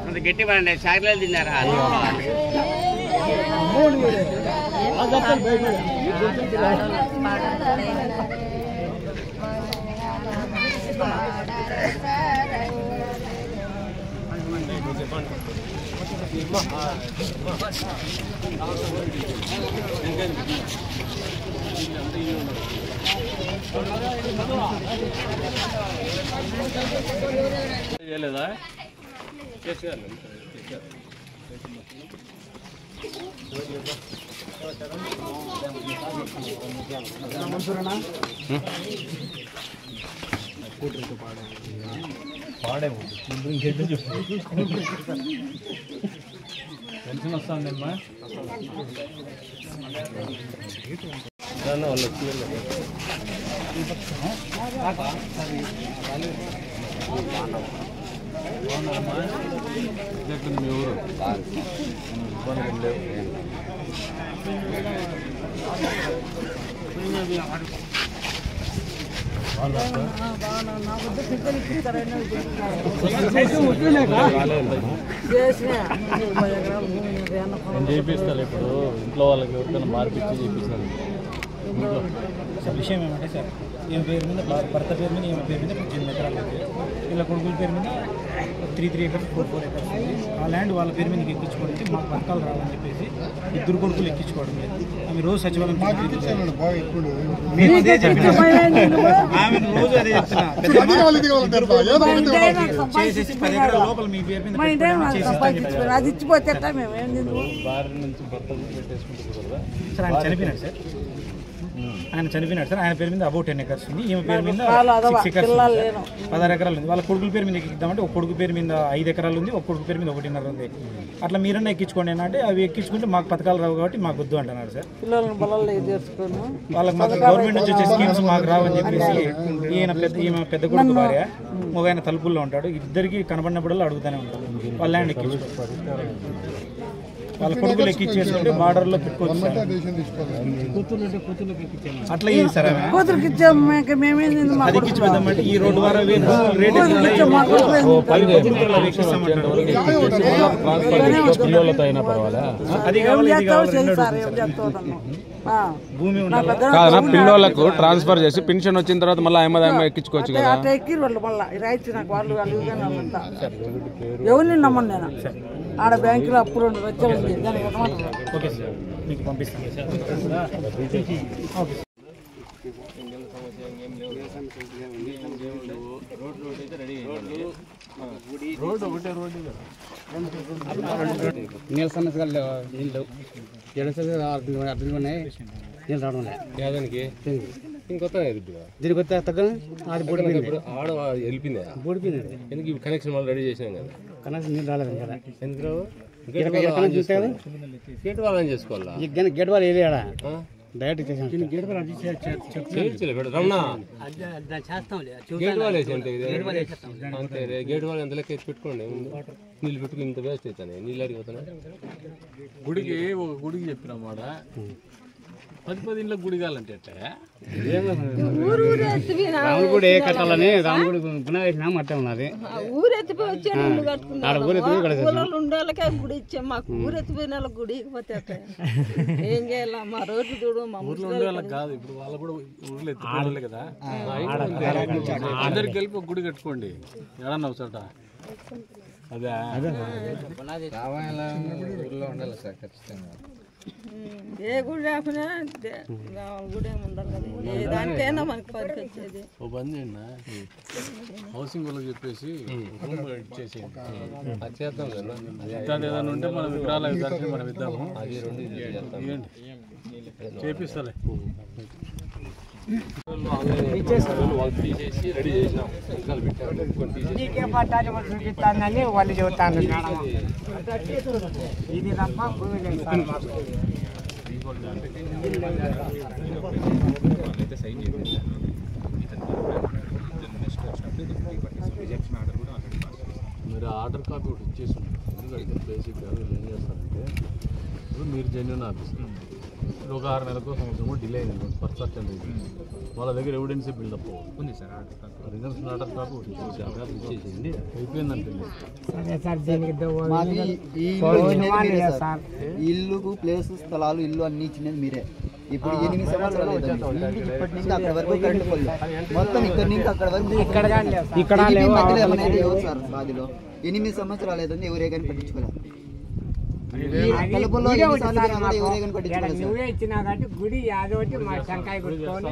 అంత గట్టి పడండి చాక్లెట్లు తిన్నారా లేదా పాడే పెన్షన్ వస్తుందమ్మా వాళ్ళు మీ ఊరు నేను చేయిస్తాను ఇప్పుడు ఇంట్లో వాళ్ళకి ఎవరికైనా మార్పిచ్చి చేయిస్తాను విషయం ఏమంటే సార్ ఈమె పేరు మీద భర్త పేరు మీద ఈమె పేరు మీద 18 ఎకరాలు ఉంది. ఇలా కొడుకుల పేరు మీద 3 acres 4 acres ఉంది. ఆ ల్యాండ్ వాళ్ళ పేరు మీద ఎక్కించుకోవడానికి మాకు పథకాలు రావాలని చెప్పేసి 2 కొడుకులు ఎక్కించుకోవడం లేదు. ఆమె రోజు సచివాలయం ఆమె రోజు అదే చెప్తున్నా చేసేసి 10 ఎకరాల లోపల మీ పేరు మీద అది ఇచ్చిపోతే భార్య నుంచి భర్త పెట్టేసుకుంటారు కదా సార్. ఆయన చనిపోయినాడు సార్, ఆయన పేరు మీద అబౌట్ 10 acres ఉంది. ఈమె పేరు మీద 6 acres 16 ఎకరాలు ఉంది. వాళ్ళ కొడుకుల పేరు మీద ఎక్కిద్దామంటే ఒక కొడుకు పేరు మీద 5 ఎకరాలు ఉంది, ఒక కొడుకు పేరు మీద 1.5 ఉంది. అట్లా మీరన్నా ఎక్కించుకోండి అంటే అవి ఎక్కించుకుంటే మాకు పథకాలు రావు కాబట్టి మాకు వద్దు అంటున్నారు సార్. వాళ్ళకి మాకు గవర్నమెంట్ నుంచి వచ్చే స్కీమ్స్ మాకు రావని చెప్పేసి ఈమె పెద్ద కొడుకు భార్య మొగైన తలుపుల్లో ఉంటాడు. ఇద్దరికి కనబడినప్పుడల్లా అడుగుతూనే ఉంటాడు వాళ్ళ ల్యాండ్ ఎక్కించుకోవాలి. వాళ్ళ కొడుకులు ఎక్కించేసుకుంటే బార్డర్ లో పెట్టుకోవచ్చు. అట్లా ఇది సార్ అది ఎక్కించుకోదామంటే ఈ రోడ్డు ద్వారా రేట్ అది పిల్లలకు ట్రాన్స్ఫర్ చేసి పెన్షన్ వచ్చిన తర్వాత మళ్ళీ ఎక్కించుకోవచ్చు కదా. ఎవరిని నమ్మను నేను ఆడ బ్యాంకులో అప్పులు వచ్చే ఓకే సార్ మీకు పంపిస్తాను. నీళ్ళ సమస్య నీళ్ళు అర్థం ఉన్నాయి. నీళ్ళు రావడం లేదు ఇంకొత్త దీనికి వస్తే తగ్గ ఆడి ఆడ వెళ్ళిపోయిందా బోడిపోయింది. ఎందుకు కనెక్షన్ వాళ్ళు రెడీ చేసినాం కదా. కనెక్షన్ నీళ్ళు రాలేదు కదా. ఎందుకు చూస్తే కదా గేట్ వాళ్ళని చేసుకోవాలా. గేట్ వాళ్ళు వెళ్ళాడా డైరెక్ట్ చేసాను. గేట్ రమణ గేట్ వాళ్ళు వేసి అంతే గేట్ వాళ్ళు ఎంత లెక్క వేసి పెట్టుకోండి. నీళ్ళు పెట్టుకుని ఇంత వేస్ట్ అవుతాయి. నీళ్ళు అడిగిపోతాయి. గుడికి ఒక గుడికి చెప్పినామాట 10 ఇంట్లో గుడి కావాలంటే రాముడు గుడి ఏ కట్టాలని రాముడు గుడి పునః అట్టే ఉన్నది. ఊరెత్తిపోయి వచ్చే గుడి ఇచ్చాం. మాకు ఊరెత్తిపోయిన గుడి పోతే ఏం చేయాల మా రోడ్డు చూడు మా ఊర్లో ఉండే వాళ్ళకి కాదు. ఇప్పుడు వాళ్ళు కూడా ఊర్లో ఎత్తుకోవాలి కదా. అందరికి కలిపి ఒక గుడి కట్టుకోండి ఎడన్నా ఒకసాట. అదే ఊర్లో ఉండాలి సార్ ఖచ్చితంగా. ఏ గుడి లేకున్నా గుడి ఏమి ఉండాలి కదా. ఏ దానికైనా మనకి పనికి వచ్చేది. ఓ పని చేయండి, హౌసింగ్ వాళ్ళకి చెప్పేసి చేద్దాం కదా. ఏదైనా ఉంటే మనం విగ్రహాలు దర్శనం మనం ఇద్దాము. అది 2 ఇవ్వండి చేపిస్తాలే. వాళ్ళు తీసేసి రెడీ చేసినాం. వాళ్ళు చెబుతాను ఇది తప్ప మీరు ఆర్డర్ కాపీ ఒకటి ఇచ్చేసి ఉంటుంది. ఎందుకంటే బేసిక్గా ఏం చేస్తారంటే ఇప్పుడు మీరు జెన్యున్ ఆఫీస్ ఒక 6 నెలలకు సంవత్సరం డిలే అయింది పర్సెంట్ అనేది వాళ్ళ దగ్గర ఎవిడెన్స్ బిల్డప్ ఉంది సార్. రిజల్ట్స్ ఆర్డర్ కాపు ఇచ్చేసింది అయిపోయిందంటే ఇల్లుకు ప్లేస్ స్థలాలు ఇల్లు అన్ని ఇచ్చినది మీరే. ఇప్పుడు 8 సంవత్సరాలు ఇప్పటి నుంచి అక్కడ వరకు కరెంట్ పోలేదు మొత్తం ఇక్కడ నుంచి అక్కడ వరకు ఇక్కడ సార్ బాధిలో 8 సంవత్సరాలు అవుతుంది ఎవరే కానీ పట్టించుకోలేదు. నువ్వే ఇచ్చినా కాబట్టి గుడి యాదోటి మా శంకాయ కొట్టుకోవాలి.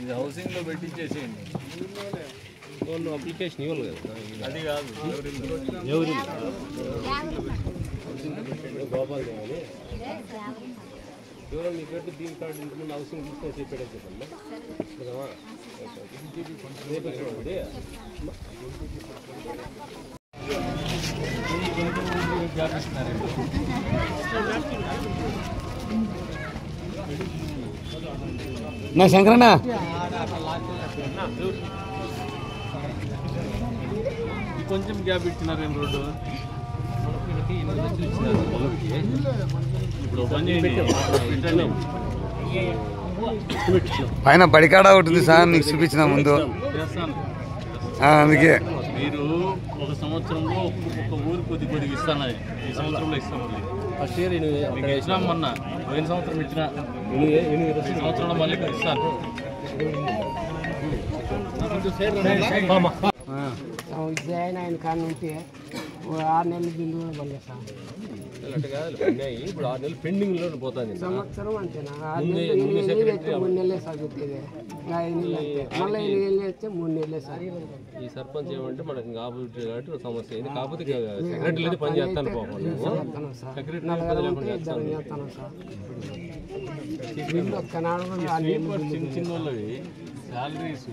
ఇది హౌసింగ్ లో పెట్టించేసేయండి. వాళ్ళు అప్లికేషన్ ఇవ్వాలి కదా. అది కాదు ఎవరు గోపాల్ దేవాలి ఎవరో మీ పెట్టి దీని కార్డు ఇంటి ముందు హౌసింగ్ తీసుకొని చెప్పాడే చెప్పండి. నా శంకరన్న కొంచెం గ్యాప్ ఇచ్చినారు ఏం రోడ్డు. ఇప్పుడు పని చేయండి. పైన బడికాడ ఉంటుంది సార్, నీకు చూపించిన ముందు అందుకే మీరు ఒక సంవత్సరంలో ఒక ఊరు కొద్దిగా ఇస్తాను. ఈ సంవత్సరంలో ఇస్తాను. ఫస్ట్ ఇయర్ మీకు ఇచ్చినాం మొన్న పోయిన సంవత్సరం ఇచ్చిన సంవత్సరంలో మళ్ళీ ఇస్తాను. జాయిన్ అయిన కానీ ఉంటే 6 నెలలు బిల్లు కూడా పనిచేస్తాం. అట్లా కాదు ఇప్పుడు 6 నెలలు పెండింగ్ లో పోతుంది. సంవత్సరం అంతేనా? 6 నెలలు 8 నెలలు అయితే 3 నెలలే సాగుతుంది. 5 నెలలు అయితే మళ్ళీ 8 నెలలు అయితే 3 నెలలే సార్. ఈ సర్పంచ్ ఏమంటే మనకి ఇంకా ఆపరేటర్ కాబట్టి సమస్య అయింది. కాకపోతే సెక్రటరీ అయితే పని చేస్తాను పోవాలి. సెక్రటరీ చేస్తాను సార్. బిల్లు ఒక్కనాడు చిన్న చిన్న వాళ్ళవి శాలరీస్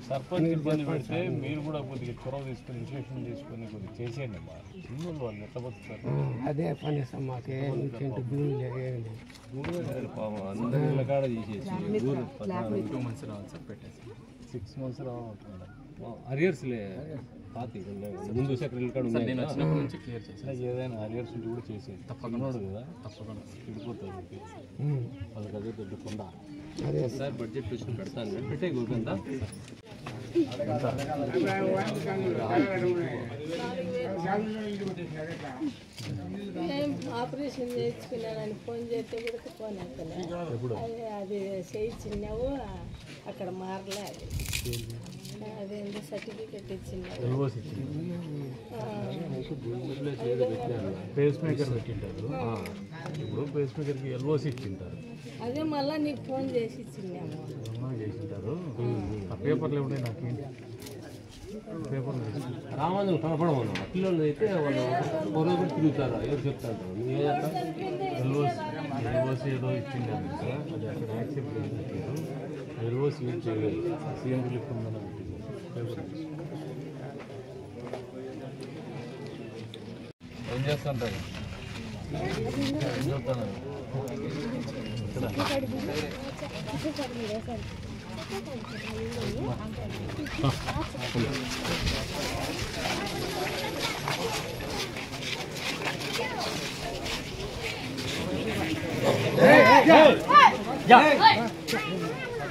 సర్పంచ్ ఇబ్బంది పెడితే మీరు కూడా కొద్దిగా చొరవ తీసుకొని ఇన్స్ట్రక్షన్ తీసుకొని కొద్దిగా చేసేయండి అమ్మా. చిన్న వాళ్ళు ఎట్లా బతుకుతారు? అదే పని సార్. మాకే బిల్లు అందరి కాడ తీసేసి 2 months రావాలి సార్. పెట్టేసి 6 months రావాలి. అరియర్స్లే పాతి ముందు సెక్రటరీ కాడ ఉన్నాయి. నేను వచ్చినప్పటి నుంచి క్లియర్ చేస్తాను. ఏదైనా అరియర్స్ ఉంటే కూడా చేసేది తప్పకుండా కదా. తప్పకుండా విడిపోతుంది. వాళ్ళకి అదే పెద్ద కొండ. అదే సార్ బడ్జెట్ చూసుకుని పెడతాను. పెట్టే గోకంత ఆపరేషన్ చేయించుకున్నానని ఫోన్ చేస్తే కూడా ఫోన్ అది చేయించినావు అక్కడ మారలే. అది అదేంటి సర్టిఫికెట్ ఇచ్చినావు. పేస్ మేకర్ పెట్టింటారు. ఇప్పుడు పేస్ మేకర్కి ఎల్ఓసి ఇచ్చింటారు. అదే మళ్ళీ నీకు ఫోన్ చేసి ఇచ్చినాము. చేసింటారు. ఆ పేపర్లు ఏమిటాయి నాకేంటి పేపర్లు రామాంజన్ కనపడమన్నా పిల్లలు అయితే వాళ్ళు పొరలు తిరుగుతారు. ఎవరు చెప్తారు ఎల్ఓసి ఏదో ఇచ్చిండే సార్. అది అక్కడ యాక్సెప్ట్ చేశారు. ఎల్ఓసి యూజ్ చేయలేదు. సీఎం రిలీఫ్ ఉందని ఏం చేస్తుంటారు? ఏం చెప్తాను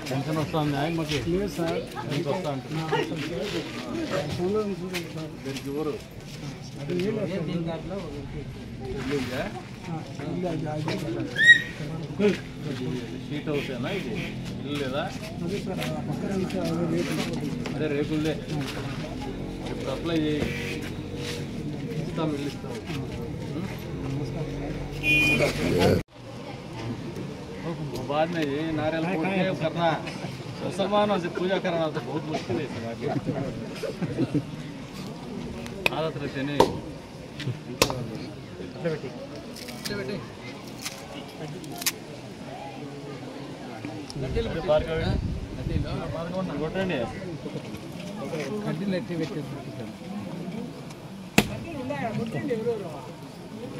పెన్షన్ వస్తుంది మాకు సార్. ఎంత వస్తా అంటున్నా దీనికి ఎవరు షీట్ హౌసేనా ఇది? ఇల్లు లేదా? అదే రేపులే. ఇప్పుడు అప్లై చేయి. ఇస్తాం ఇల్లు ఇస్తాం. बाद में ये नारियल फोड़ के करना मुसलमानों से पूजा करना तो बहुत मुश्किल है सर. आदत रहते नहीं.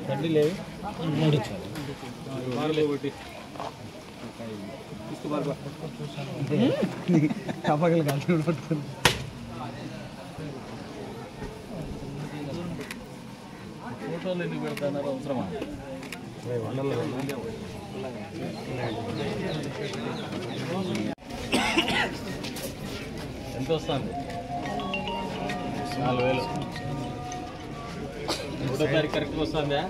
కడ్డీ లేవు 3 ఇచ్చారు. కప్పగలు కలిసి పట్టుకుంది. ఫోటోలు ఎందుకు పెడతాన్నారు అవసరమా? ఎంత వస్తుంది? 4000. 3వ తారీఖు కరెక్ట్గా వస్తుందా?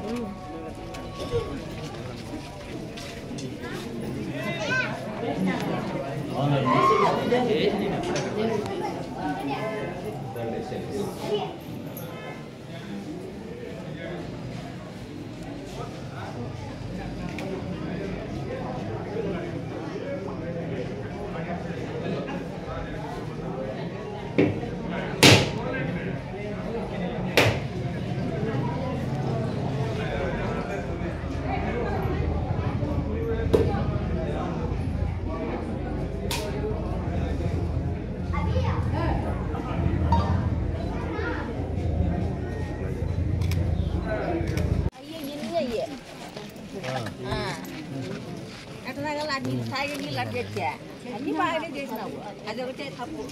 తాగే నీళ్ళు అట్లా తెచ్చా అన్ని బాగానే చేసినావు. అది ఒకటే తప్పు.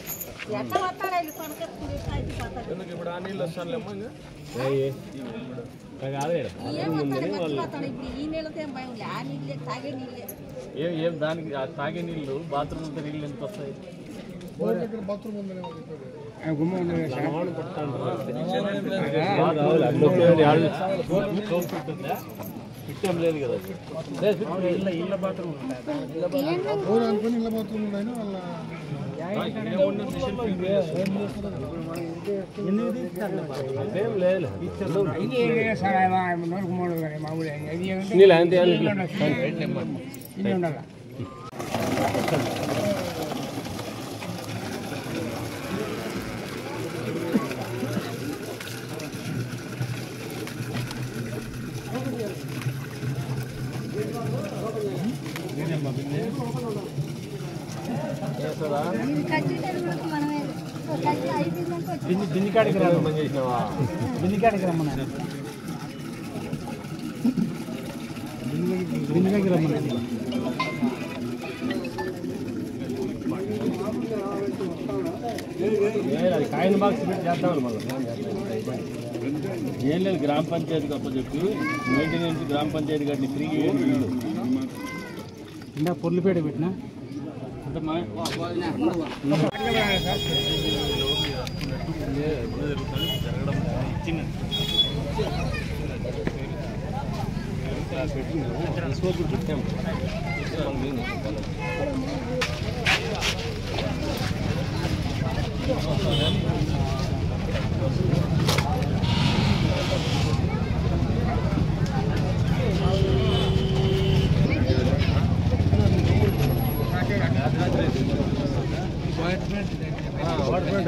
ఎట్లా వస్తాడా ఇప్పుడు ఆ నీళ్ళు వస్తానులేమ్మా ఏమొస్తాడు ఇప్పుడు ఈ నీళ్ళతో ఏం భయం లే. ఆ నీళ్ళే తాగే నీళ్ళే. ఏం దానికి ఆ తాగే నీళ్ళు బాత్రూమ్ నీళ్ళు ఎంత వస్తాయి? ఇష్టం లేదు కదా. ఇళ్ళ బాత్రూమ్ బిన్నికాడికి రమ్మన్నా బిన్నికాడికి రమ్మన్నా కాయిన్ బాక్స్ పెట్టి చేస్తామని మళ్ళీ ఏం లేదు. గ్రామ పంచాయతీకి అప్పచెప్పి మెయింటెనెన్స్ గ్రామ పంచాయతీ గారిని ఫ్రీగా ఇందా పొర్లిపేట పెట్టినా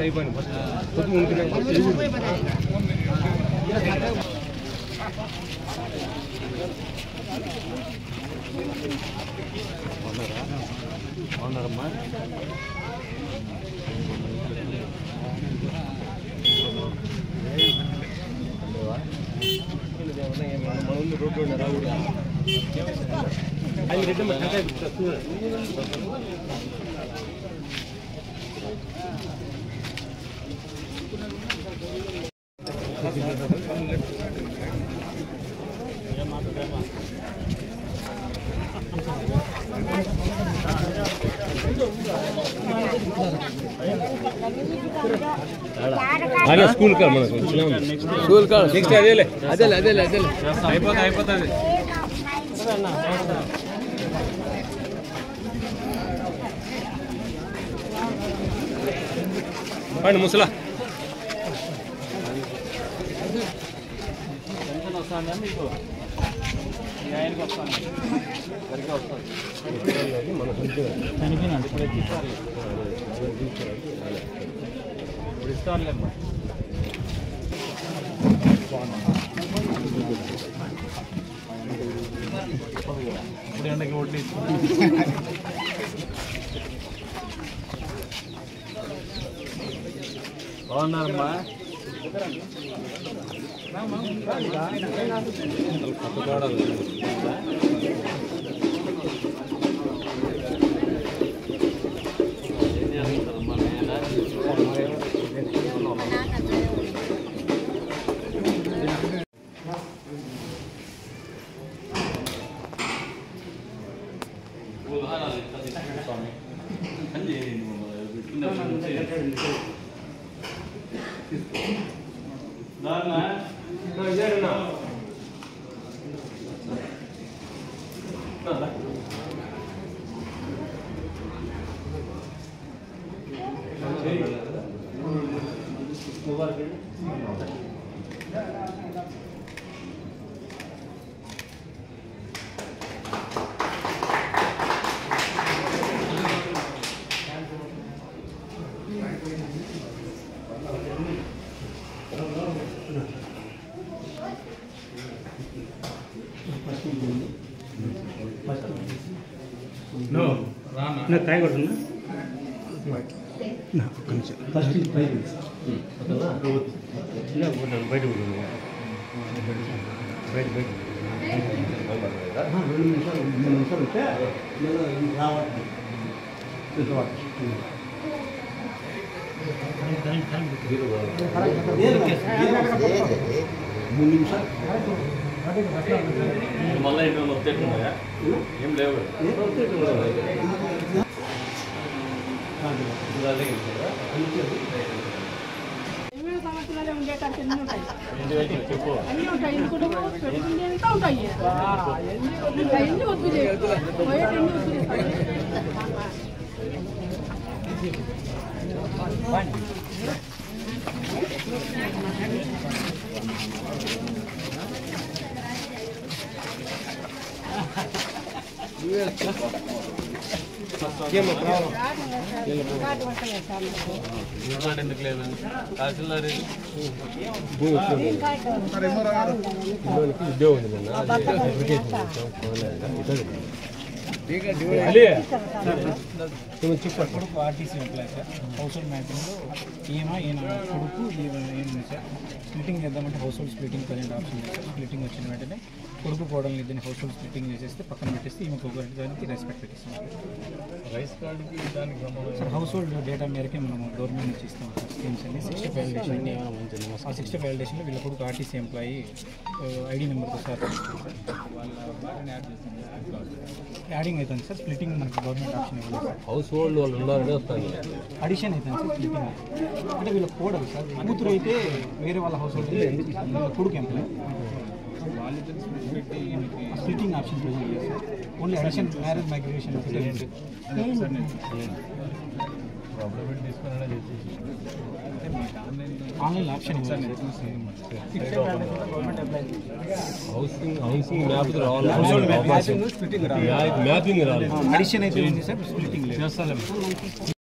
అయిపోయింది. అవునారమ్మా? మన రోడ్డు రావుడు అది రెడ్డి అదే స్కూల్ కాదు మనకు స్కూల్ కాదు నెక్స్ట్ అదేలే అదేలే అదేలే అదేలే అయిపోతుంది పండి ముసలా వస్తాను మీకు ఆయనకి వస్తాను సరిగ్గా వస్తాను చనిపోయినాడు ఇప్పుడు ఇప్పుడు ఇస్తానులేమ్మా. ఇప్పుడు ఎండకి ఓట్లు బాగున్నారమ్మా? మళ్ళీ ఇటు వచ్చేట్టున్నాయా ఏం లేవు చెప్పు ఎందుకు లేదు తహసీల్దార్ కొడుకు RTC employee sir. Household మ్యాపింగ్లో ఈయన కొడుకు ఏమైంది సార్, స్ప్లిటింగ్ చేద్దామంటే household splitting present option లేదు సార్. స్ప్లిటింగ్ వచ్చిన వెంటనే కొడుకు కోడల్ని ఇద్దరిని హౌస్ హోల్డ్ స్ప్లిటింగ్ చేసేస్తే పక్కన పెట్టేస్తే ఈమెకు ఒకటి దానికి రెస్పెక్ట్ పెట్టేస్తాం రైస్ కార్డుకి దానికి సార్. హౌస్ హోల్డ్ డేటా మేరకే మనం గవర్నమెంట్ నుంచి ఇస్తాం సార్. స్కీమ్స్ అన్ని 60 వ్యాలిడేషన్. ఆ 60 వ్యాలిడేషన్లో వీళ్ళ కొడుకు ఆర్టీసీ ఎంప్లాయీ ఐడి నెంబర్తో సార్ యాడింగ్ అవుతుంది సార్. స్ప్లిటింగ్ మనకి గవర్నమెంట్ ఆప్షన్ ఇవ్వలేదు సార్. హౌస్ హోల్డ్ వాళ్ళు ఉండాలని వస్తాను అడిషన్ అవుతుంది సార్. స్ప్లిటింగ్ అంటే వీళ్ళ కోడలు సార్. కూతురు అయితే వేరే వాళ్ళ హౌస్ హోల్డ్ కొడుకు ఎంప్లాయీ స్ప్లిటింగ్ ఆప్షన్ ప్రజెంట్ లేదు sir. Only addition marriage migration online option housing mapping రావాలి. అడిషన్ అయితే ఉంది సార్. స్ప్లిటింగ్ లేదు.